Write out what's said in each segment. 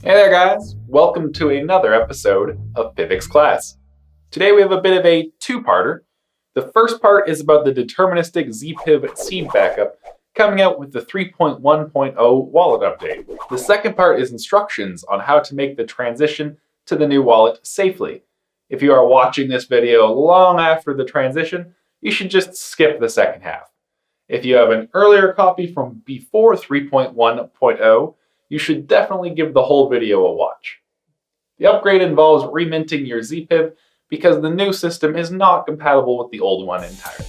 Hey there guys, welcome to another episode of PIVX class. Today we have a bit of a two-parter. The first part is about the Deterministic zPIV Seed Backup coming out with the 3.1.0 wallet update. The second part is instructions on how to make the transition to the new wallet safely. If you are watching this video long after the transition, you should just skip the second half. If you have an earlier copy from before 3.1.0, you should definitely give the whole video a watch. The upgrade involves reminting your zPIV because the new system is not compatible with the old one entirely.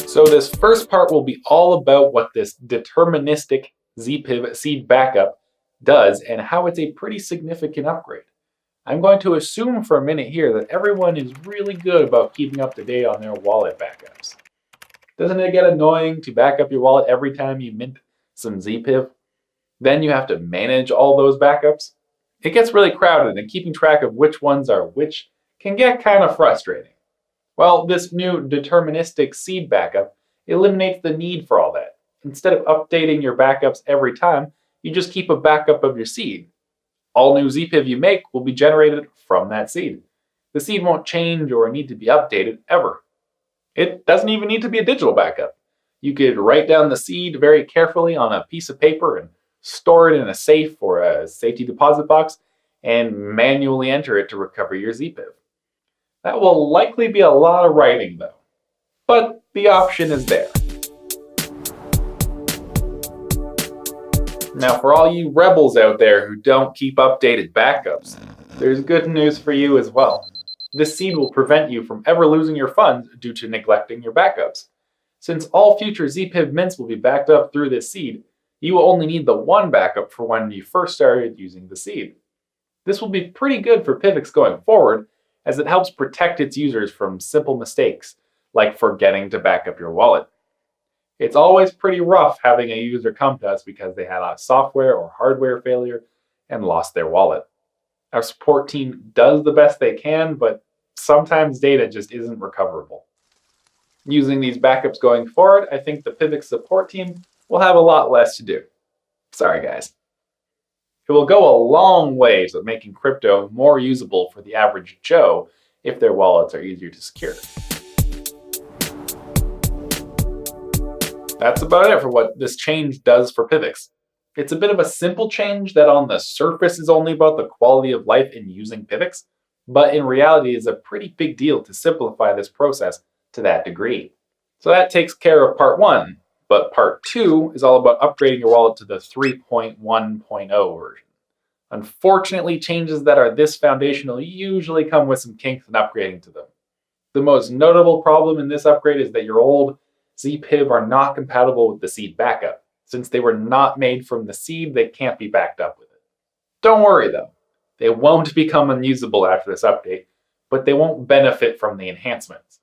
So this first part will be all about what this Deterministic zPIV Seed Backup does and how it's a pretty significant upgrade. I'm going to assume for a minute here that everyone is really good about keeping up to date on their wallet backups. Doesn't it get annoying to back up your wallet every time you mint some zPIV? Then you have to manage all those backups. It gets really crowded, and keeping track of which ones are which can get kind of frustrating. Well, this new Deterministic Seed Backup eliminates the need for all that. Instead of updating your backups every time, you just keep a backup of your seed. All new zPIV you make will be generated from that seed. The seed won't change or need to be updated ever. It doesn't even need to be a digital backup. You could write down the seed very carefully on a piece of paper and store it in a safe or a safety deposit box and manually enter it to recover your zPIV. That will likely be a lot of writing though, but the option is there. Now for all you rebels out there who don't keep updated backups, there's good news for you as well. This seed will prevent you from ever losing your funds due to neglecting your backups. Since all future zPIV mints will be backed up through this seed, you will only need the one backup for when you first started using the seed. This will be pretty good for PIVX going forward, as it helps protect its users from simple mistakes, like forgetting to back up your wallet. It's always pretty rough having a user come to us because they had a software or hardware failure and lost their wallet. Our support team does the best they can, but sometimes data just isn't recoverable. Using these backups going forward, I think the PIVX support team will have a lot less to do. Sorry guys. It will go a long way to making crypto more usable for the average Joe if their wallets are easier to secure. That's about it for what this change does for PIVX. It's a bit of a simple change that on the surface is only about the quality of life in using PIVX, but in reality is a pretty big deal to simplify this process to that degree. So that takes care of part one, but part two is all about upgrading your wallet to the 3.1.0 version. Unfortunately, changes that are this foundational usually come with some kinks in upgrading to them. The most notable problem in this upgrade is that your old zPIV are not compatible with the seed backup. Since they were not made from the seed, they can't be backed up with it. Don't worry though, they won't become unusable after this update, but they won't benefit from the enhancements.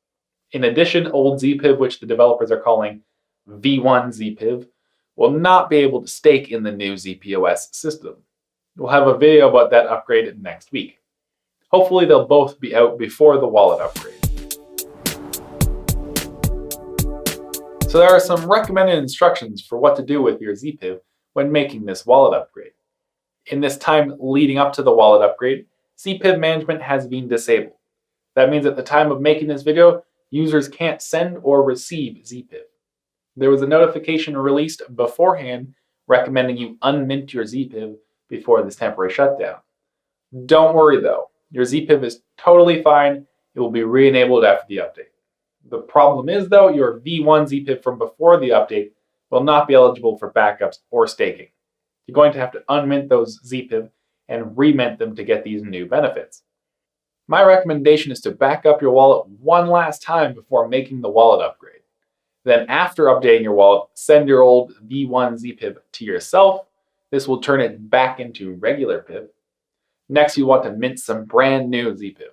In addition, old zPIV, which the developers are calling V1 zPIV, will not be able to stake in the new zPOS system. We'll have a video about that upgrade next week. Hopefully they'll both be out before the wallet upgrade. So there are some recommended instructions for what to do with your zPIV when making this wallet upgrade. In this time leading up to the wallet upgrade, zPIV management has been disabled. That means at the time of making this video, users can't send or receive zPIV. There was a notification released beforehand recommending you unmint your zPIV before this temporary shutdown. Don't worry though, your zPIV is totally fine. It will be re-enabled after the update. The problem is though, your V1 zPIV from before the update will not be eligible for backups or staking. You're going to have to unmint those zPIV and remint them to get these new benefits. My recommendation is to back up your wallet one last time before making the wallet upgrade. Then after updating your wallet, send your old V1 zPIV to yourself. This will turn it back into regular PIV. Next, you want to mint some brand new zPIV.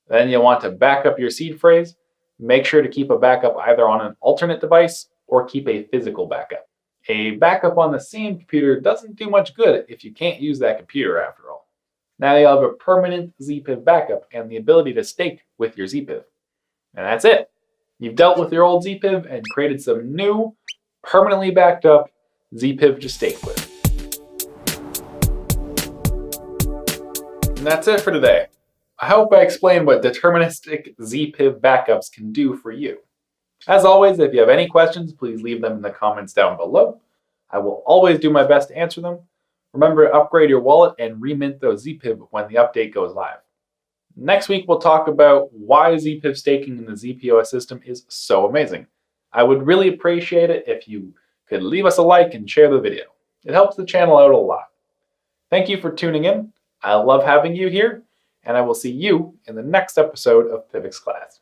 Then you'll want to back up your seed phrase. Make sure to keep a backup either on an alternate device or keep a physical backup. A backup on the same computer doesn't do much good if you can't use that computer after all. Now you'll have a permanent zPIV backup and the ability to stake with your zPIV. And that's it. You've dealt with your old zPIV and created some new, permanently backed up zPIV to stake with. And that's it for today. I hope I explained what deterministic zPIV backups can do for you. As always, if you have any questions, please leave them in the comments down below. I will always do my best to answer them. Remember to upgrade your wallet and remint those zPIV when the update goes live. Next week, we'll talk about why zPIV staking in the zPOS system is so amazing. I would really appreciate it if you could leave us a like and share the video. It helps the channel out a lot. Thank you for tuning in. I love having you here, and I will see you in the next episode of PIVX class.